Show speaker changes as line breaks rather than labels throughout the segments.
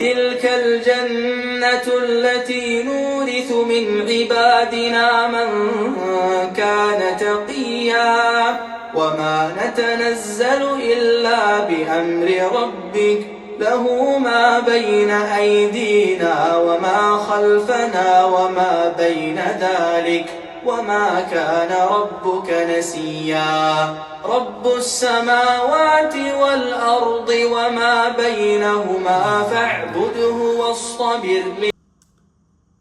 تلك الجنة التي نورث من عبادنا من كان تقيا وما نتنزل إلا بأمر ربك له ما بين أيدينا وما خلفنا وما بين ذلك وما كان ربك نسيا رب السماوات والأرض وما بينهما فاعبده واصطبر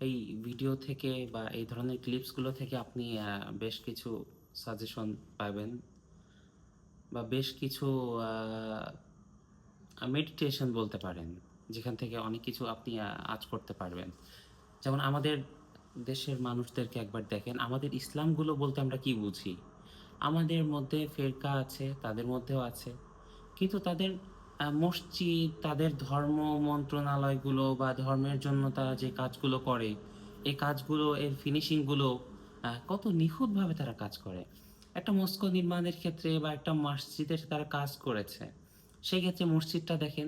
এই ভিডিও থেকে বা এই ধরনের ক্লিপসগুলো থেকে আপনি বেশ কিছু সাজেশন পাবেন বা বেশ কিছু মেডিটেশন বলতে পারেন, যেখান থেকে অনেক কিছু আপনি আজ করতে পারবেন। যেমন আমাদের দেশের মানুষদেরকে একবার দেখেন, আমাদের ইসলামগুলো বলতে আমরা কি বুঝি? আমাদের মধ্যে ফেরকা আছে, তাদের মধ্যেও আছে, কিন্তু তাদের মসজিদ, তাদের ধর্ম মন্ত্রণালয়গুলো বা ধর্মের জন্য তারা যে কাজগুলো করে, এই কাজগুলো, এর ফিনিশিংগুলো কত নিখুঁতভাবে তারা কাজ করে। একটা মস্কো নির্মাণের ক্ষেত্রে বা একটা মসজিদের তারা কাজ করেছে, সেই ক্ষেত্রে মসজিদটা দেখেন,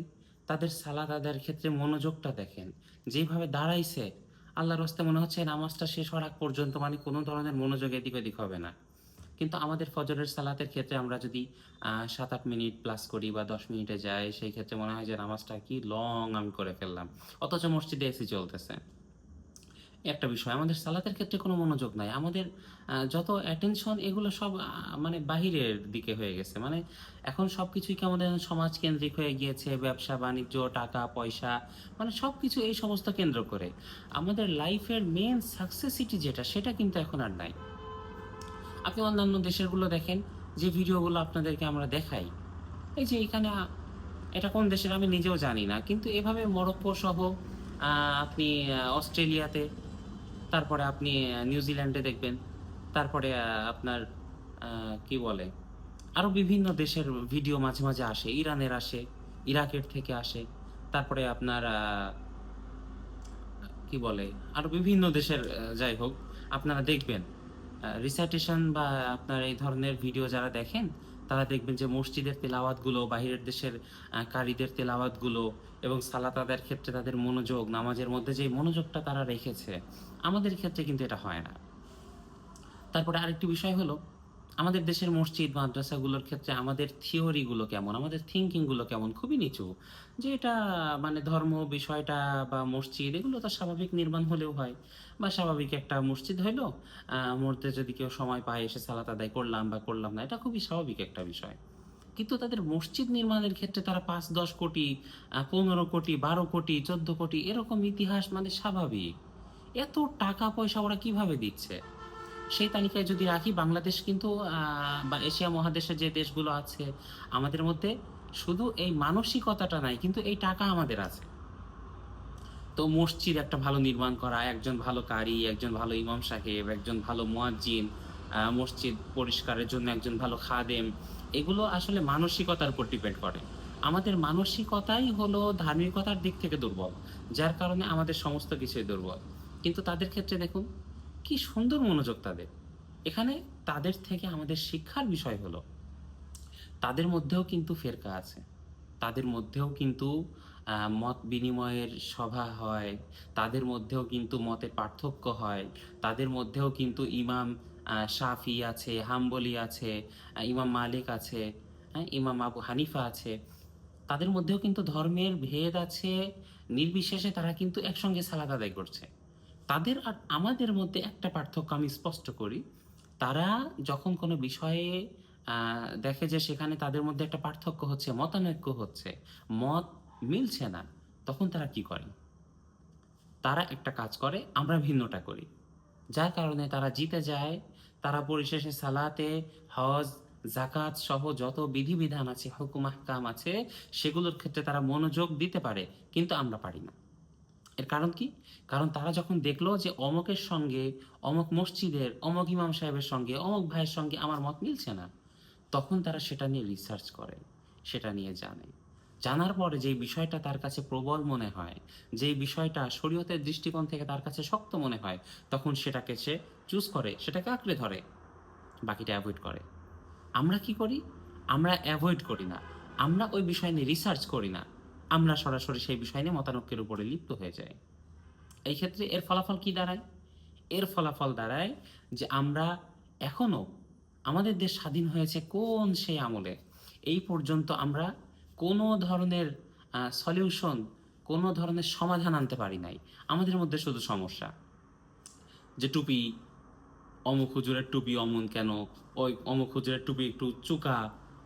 তাদের সালাত আদায়ের ক্ষেত্রে মনোযোগটা দেখেন, যেভাবে দাঁড়াইছে, আল্লাহর রাস্তায় মনে হচ্ছে নামাজটা শেষ হওয়ার আগ পর্যন্ত মানে কোনো ধরনের মনোযোগ এদিক ওদিক হবে না। কিন্তু আমাদের ফজরের সালাতের ক্ষেত্রে আমরা যদি 7-8 মিনিট প্লাস করি বা 10 মিনিটে যাই, সেই ক্ষেত্রে মনে হয় যে নামাজটা কি লং আমি করে ফেললাম, অথচ মসজিদে এসি চলতেছে। একটা বিষয়, আমাদের সালাতের ক্ষেত্রে কোনো মনোযোগ নাই, আমাদের যত অ্যাটেনশন এগুলো সব মানে বাহিরের দিকে হয়ে গেছে। মানে এখন সব কিছুই কেমন সমাজ কেন্দ্রিক হয়ে গিয়েছে, ব্যবসা বাণিজ্য, টাকা পয়সা, মানে সব কিছু এই সমস্ত কেন্দ্র করে। আমাদের লাইফের মেন সাকসেসিটি যেটা, সেটা কিন্তু এখন আর নাই। আপনি অন্যান্য দেশেরগুলো দেখেন, যে ভিডিওগুলো আপনাদেরকে আমরা দেখাই, এই যে এখানে এটা কোন দেশের আমি নিজেও জানি না, কিন্তু এভাবে মরক্কো সহ আপনি অস্ট্রেলিয়াতে, তারপরে আপনি নিউজিল্যান্ডে দেখবেন, তারপরে আপনার কি বলে, আরও বিভিন্ন দেশের ভিডিও মাঝে মাঝে আসে, ইরানের আসে, ইরাকের থেকে আসে, তারপরে আপনার কি বলে, আরও বিভিন্ন দেশের, যাই হোক, আপনারা দেখবেন রিসাইটেশন বা আপনার এই ধরনের ভিডিও যারা দেখেন, তারা দেখবেন যে মসজিদের তেলাওয়াতগুলো, বাহিরের দেশের কারীদের তেলাওয়াতগুলো এবং সালাত আদায়ের ক্ষেত্রে তাদের মনোযোগ, নামাজের মধ্যে যে মনোযোগটা তারা রেখেছে, আমাদের ক্ষেত্রে কিন্তু এটা হয় না। তারপরে আরেকটি বিষয় হলো, আমাদের দেশের মসজিদ মাদ্রাসাগুলোর ক্ষেত্রে আমাদের থিওরিগুলো কেমন, আমাদের থিঙ্কিংগুলো কেমন, খুবই নিচু। যে এটা মানে ধর্ম বিষয়টা বা মসজিদ, এগুলো তো স্বাভাবিক নির্মাণ হলেও হয়, বা স্বাভাবিক একটা মসজিদ হইলো, মধ্যে যদি কেউ সময় পায় এসে সালাত আদায় করলাম বা করলাম না, এটা খুবই স্বাভাবিক একটা বিষয়। কিন্তু তাদের মসজিদ নির্মাণের ক্ষেত্রে তারা 5-10 কোটি, 15 কোটি, 12 কোটি, 14 কোটি, এরকম ইতিহাস, মানে স্বাভাবিক। এত টাকা পয়সা ওরা কিভাবে দিচ্ছে? সেই তালিকায় যদি রাখি, বাংলাদেশ কিন্তু বা এশিয়া মহাদেশে যে দেশগুলো আছে, আমাদের মধ্যে শুধু এই মানসিকতাটা নাই, কিন্তু এই টাকা আমাদের আছে। তো মসজিদ একটা ভালো নির্মাণ করা, একজন ভালো কারি, একজন ভালো ইমাম সাহেব, একজন ভালো মুয়াজ্জিন, মসজিদ পরিষ্কারের জন্য একজন ভালো খাদেম, এগুলো আসলে মানসিকতার উপর ডিপেন্ড করে। আমাদের মানসিকতাই হলো ধার্মিকতার দিক থেকে দুর্বল, যার কারণে আমাদের সমস্ত কিছুই দুর্বল। কিন্তু তাদের ক্ষেত্রে দেখুন কি সুন্দর মনোযোগ তাদের। এখানে তাদের থেকে আমাদের শিক্ষার বিষয় হলো, তাদের মধ্যেও কিন্তু ফেরকা আছে, তাদের মধ্যেও কিন্তু মত বিনিময়ের সভা হয়, তাদের মধ্যেও কিন্তু মতের পার্থক্য হয়, তাদের মধ্যেও কিন্তু ইমাম শাফি আছে, হাম্বলি আছে, ইমাম মালিক আছে, হ্যাঁ, ইমাম আবু হানিফা আছে, তাদের মধ্যেও কিন্তু ধর্মের ভেদ আছে, নির্বিশেষে তারা কিন্তু একসঙ্গে সালাত আদায় করছে। তাদের আর আমাদের মধ্যে একটা পার্থক্য আমি স্পষ্ট করি, তারা যখন কোনো বিষয়ে দেখে যে সেখানে তাদের মধ্যে একটা পার্থক্য হচ্ছে, মতানৈক্য হচ্ছে, মত মিলছে না, তখন তারা কি করে? তারা একটা কাজ করে, আমরা ভিন্নটা করি, যার কারণে তারা জিতে যায়। তারা পরিশেষে সালাতে, হজ, জাকাত সহ যত বিধিবিধান আছে, হুকুম আহকাম আছে, সেগুলোর ক্ষেত্রে তারা মনোযোগ দিতে পারে, কিন্তু আমরা পারি না। এর কারণ কি? কারণ তারা যখন দেখলো যে অমকের সঙ্গে, অমক মসজিদের অমক ইমাম সাহেবের সঙ্গে, অমক ভাইয়ের সঙ্গে আমার মত মিলছে না, তখন তারা সেটা নিয়ে রিসার্চ করে, সেটা নিয়ে জানে। জানার পরে যেই বিষয়টা তার কাছে প্রবল মনে হয়, যেই বিষয়টা শরীয়তের দৃষ্টিকোণ থেকে তার কাছে শক্ত মনে হয়, তখন সেটাকে সে চুজ করে, সেটাকে আঁকড়ে ধরে, বাকিটা অ্যাভয়েড করে। আমরা কি করি? আমরা অ্যাভয়েড করি না, আমরা ওই বিষয় নিয়ে রিসার্চ করি না, আমরা সরাসরি সেই বিষয় নিয়ে মতানৈক্যের উপরে লিপ্ত হয়ে যাই। এই ক্ষেত্রে এর ফলাফল কি দাঁড়ায়? এর ফলাফল দাঁড়ায় যে আমরা এখনো, আমাদের দেশ স্বাধীন হয়েছে কোন সেই আমলে, এই পর্যন্ত আমরা কোনো ধরনের সলিউশন, কোনো ধরনের সমাধান আনতে পারি নাই। আমাদের মধ্যে শুধু সমস্যা যে টুপি, অমুক হুজুরের টুপি অমন কেন, ওই অমুক হুজুরের টুপি একটু চুকা,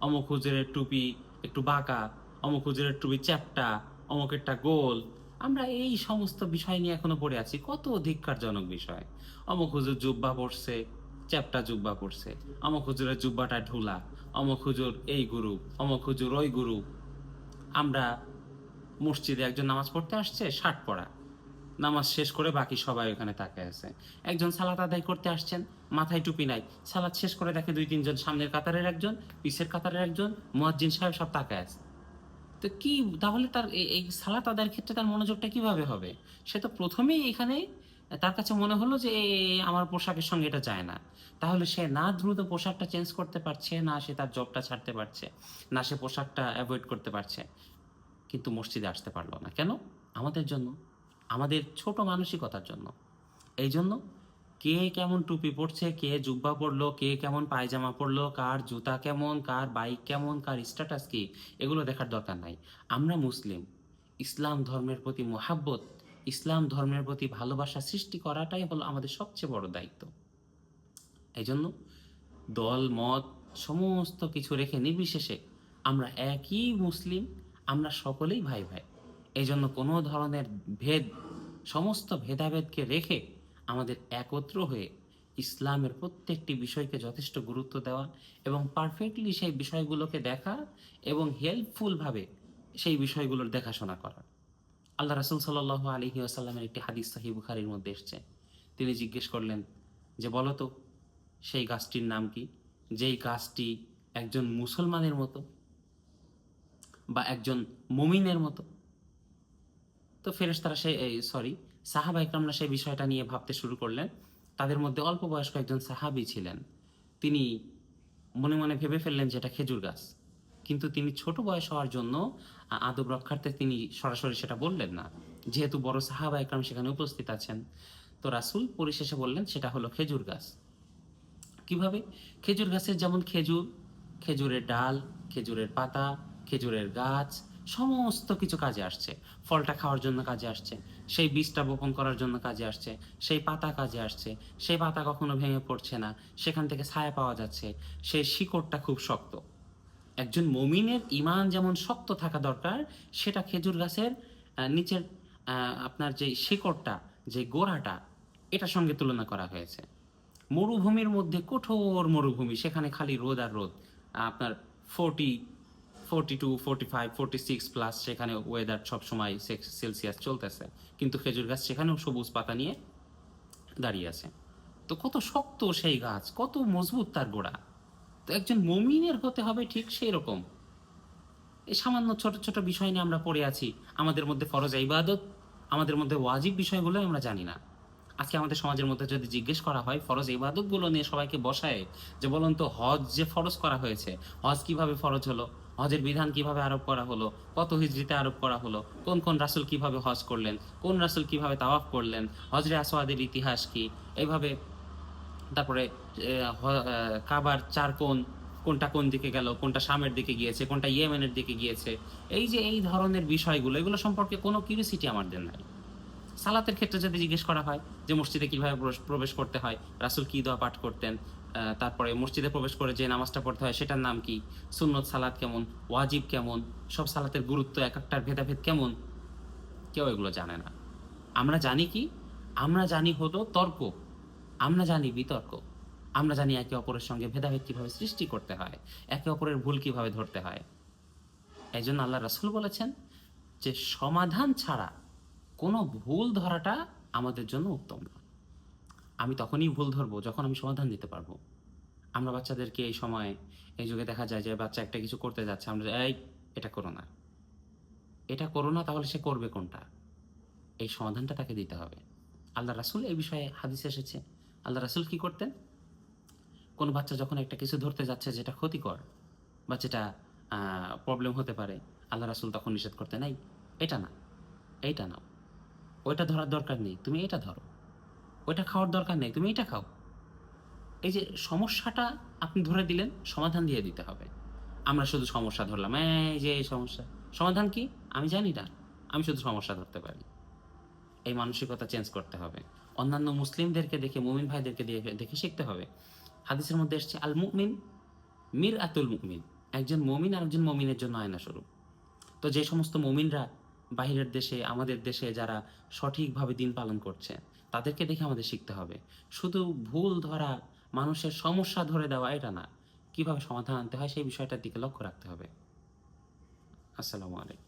অমুক হুজুরের টুপি একটু বাঁকা, অমুক হুজুরের টুপি চ্যাপ্টা, অমুকেরটা গোল। আমরা এই সমস্ত বিষয় নিয়ে এখনো পড়ে আছি, কত ধিক্কারজনক বিষয়। অমুক হুজুর জুব্বা পড়ছে, চ্যাপ্টা জুব্বা পড়ছে, অমুক হুজুরের জুব্বাটা ঢোলা, অমুক হুজুর এই গুরু, অমুক হুজুর ওই গুরু। আমরা মসজিদে একজন নামাজ পড়তে আসছে শার্ট পরা, নামাজ শেষ করে বাকি সবাই ওখানে তাকায় আছে। একজন সালাত আদায় করতে আসছেন, মাথায় টুপি নাই, সালাত শেষ করে দেখে 2-3 জন, সামনের কাতারের একজন, পিছের কাতারের একজন, মুয়াজ্জিন সাহেব সব তাকায় আছে। তো কি, তাহলে তার এই সালাত আদায়ের ক্ষেত্রে তার মনোযোগটা কিভাবে হবে? সে তো প্রথমেই এখানে তার কাছে মনে হলো যে আমার পোশাকের সঙ্গে এটা যায় না। তাহলে সে না দ্রুত পোশাকটা চেঞ্জ করতে পারছে, না সে তার জবটা ছাড়তে পারছে, না সে পোশাকটা অ্যাভয়েড করতে পারছে, কিন্তু মসজিদে আসতে পারলো না। কেন? আমাদের জন্য, আমাদের ছোট মানসিকতার জন্য। এই জন্য কে কেমন টুপি পরছে, কে জুব্বা পরলো, কে কেমন পায়জামা পরলো, কার জুতা কেমন, কার বাইক কেমন, কার স্ট্যাটাস কি, এগুলো দেখার দরকার নাই। আমরা মুসলিম, ইসলাম ধর্মের প্রতি মোহাব্বত, ইসলাম ধর্মের প্রতি ভালোবাসা সৃষ্টি করাটাই হলো আমাদের সবচেয়ে বড় দায়িত্ব। এই জন্য দল মত সমস্ত কিছু রেখে নির্বিশেষে আমরা একই মুসলিম, আমরা সকলেই ভাই ভাই। এই জন্য কোনো ধরনের ভেদ, সমস্ত ভেদাভেদকে রেখে আমাদের একত্র হয়ে ইসলামের প্রত্যেকটি বিষয়কে যথেষ্ট গুরুত্ব দেওয়া এবং পারফেক্টলি সেই বিষয়গুলোকে দেখা এবং হেল্পফুলভাবে সেই বিষয়গুলোর দেখাশোনা করা। আল্লাহ রাসূল সাল্লাল্লাহু আলাইহি ওয়াসাল্লামের একটি হাদিস সহিহ বুখারীর মধ্যে এসেছে। তিনি জিজ্ঞেস করলেন যে বলো তো সেই গাছটির নাম কি, যেই গাছটি একজন মুসলমানের মতো বা একজন মুমিনের মতো। তো ফেরেশতারা সাহাবা ইকরামরা সেই বিষয়টা নিয়ে ভাবতে শুরু করলেন। তাদের মধ্যে অল্প বয়স্ক একজন সাহাবী ছিলেন, তিনি মনে মনে ভেবে ফেললেন যে এটা খেজুর গাছ। কিন্তু তিনি ছোট বয়স হওয়ার জন্য আদব রক্ষার্থে তিনি সরাসরি সেটা বললেন না, যেহেতু বড় সাহাবা ইকরাম সেখানে উপস্থিত আছেন। তো রাসূল পরিশেষে বললেন সেটা হলো খেজুর গাছ। কিভাবে? খেজুর গাছের যেমন খেজুর, খেজুরের ডাল, খেজুরের পাতা, খেজুরের গাছ, সমস্ত কিছু কাজে আসছে। ফলটা খাওয়ার জন্য কাজে আসছে, সেই বীজটা বপন করার জন্য কাজে আসছে, সেই পাতা কাজে আসছে, সেই পাতা কখনো ভেঙে পড়ছে না, সেখান থেকে ছায়া পাওয়া যাচ্ছে, সেই শিকড়টা খুব শক্ত। একজন মুমিনের ঈমান যেমন শক্ত থাকা দরকার, সেটা খেজুর গাছের নিচের আপনার যে শিকড়টা, যে গোড়াটা, এটার সঙ্গে তুলনা করা হয়েছে। মরুভূমির মধ্যে, কঠোর মরুভূমি, সেখানে খালি রোদ আর রোদ, আপনার 42, 45, 46 সেখানে ওয়েদার সবসময় সেলসিয়াস চলতেছে, কিন্তু খেজুর গাছ সেখানেও সবুজ পাতা নিয়ে দাঁড়িয়ে আছে। তো কত শক্ত সেই গাছ, কত মজবুত তার গোড়া। তো একজন মুমিনের হতে হবে ঠিক সেই রকম। এই সামান্য ছোট ছোট বিষয় নিয়ে আমরা পড়ে আছি। আমাদের মধ্যে ফরজ ইবাদত, আমাদের মধ্যে ওয়াজিব বিষয়গুলো আমরা জানি না। আজকে আমাদের সমাজের মধ্যে যদি জিজ্ঞেস করা হয় ফরজ ইবাদতগুলো নিয়ে সবাইকে বসায়, যে বলুন তো হজ যে ফরজ করা হয়েছে, হজ কিভাবে ফরজ হলো, হজের বিধান কিভাবে আরোপ করা হলো, কত হিজরিতে আরোপ করা হলো, কোন কোন রাসূল কিভাবে হজ করলেন, কোন রাসূল কিভাবে তাওয়াফ করলেন, হজরে আসওয়াদের ইতিহাস কি, এইভাবে তারপরে কাবার চার কোণ, কোনটা কোন দিকে গেল, কোনটা শামের দিকে গিয়েছে, কোনটা ইয়েমেনের দিকে গিয়েছে, এই যে এই ধরনের বিষয়গুলো, এগুলো সম্পর্কে কোনো কিউরিসিটি আমাদের নাই। সালাতের ক্ষেত্রে যদি জিজ্ঞেস করা হয় যে মসজিদে কিভাবে প্রবেশ করতে হয়, রাসূল কি দোয়া পাঠ করতেন, তারপরে মসজিদে প্রবেশ করে যে নামাজটা পড়তে হয় সেটার নাম কি, সুন্নত সালাত কেমন, ওয়াজিব কেমন, সব সালাতের গুরুত্ব, এক একটার ভেদাভেদ কেমন, কেউ এগুলো জানে না। আমরা জানি কি? আমরা জানি হলো তর্ক, আমরা জানি বিতর্ক, আমরা জানি একে অপরের সঙ্গে ভেদাভেদ কিভাবে সৃষ্টি করতে হয়, একে অপরের ভুল কিভাবে ধরতে হয়। এই জন্য আল্লাহ রাসূল বলেছেন যে সমাধান ছাড়া কোনো ভুল ধরাটা আমাদের জন্য উত্তম না। আমি তখনই ভুল ধরবো যখন আমি সমাধান দিতে পারবো। আমরা বাচ্চাদেরকে এই সময়, এই যুগে দেখা যায় যে বাচ্চা একটা কিছু করতে যাচ্ছে, আমরা এই এটা করো না, এটা করো না, তাহলে সে করবে কোনটা? এই সমাধানটা তাকে দিতে হবে। আল্লাহ রাসূল এই বিষয়ে হাদিস এসেছে। আল্লাহ রাসূল কি করতেন? কোনো বাচ্চা যখন একটা কিছু ধরতে যাচ্ছে যেটা ক্ষতিকর বা যেটা প্রবলেম হতে পারে, আল্লাহ রাসূল তখন নিষেধ করতেন, এই এটা না, এইটা নাও, ওইটা ধরার দরকার নেই, তুমি এটা ধরো, ওইটা খাওয়ার দরকার নেই, তুমি এটা খাও। এই যে সমস্যাটা আপনি ধরে দিলেন, সমাধান দিয়ে দিতে হবে। আমরা শুধু সমস্যা ধরলাম, এই যে এই সমস্যা, সমাধান কি আমি জানি না, আমি শুধু সমস্যা ধরতে পারি। এই মানসিকতা চেঞ্জ করতে হবে। অন্যান্য মুসলিমদেরকে দেখে, মুমিন ভাইদেরকে দেখে শিখতে হবে। হাদিসের মধ্যে এসছে আল মুমিন মির আতুল মুমিন, একজন মমিন আর একজন মমিনের জন্য আয়না স্বরূপ। তো যে সমস্ত মমিনরা বাহিরের দেশে, আমাদের দেশে যারা সঠিকভাবে দিন পালন করছে, তাদেরকে দেখে আমাদের শিখতে হবে। শুধু ভুল ধরা, মানুষের সমস্যা ধরে দেওয়া এটা না, কিভাবে সমাধান আনতে হয় সেই বিষয়টার দিকে লক্ষ্য রাখতে হবে। আসসালামু আলাইকুম।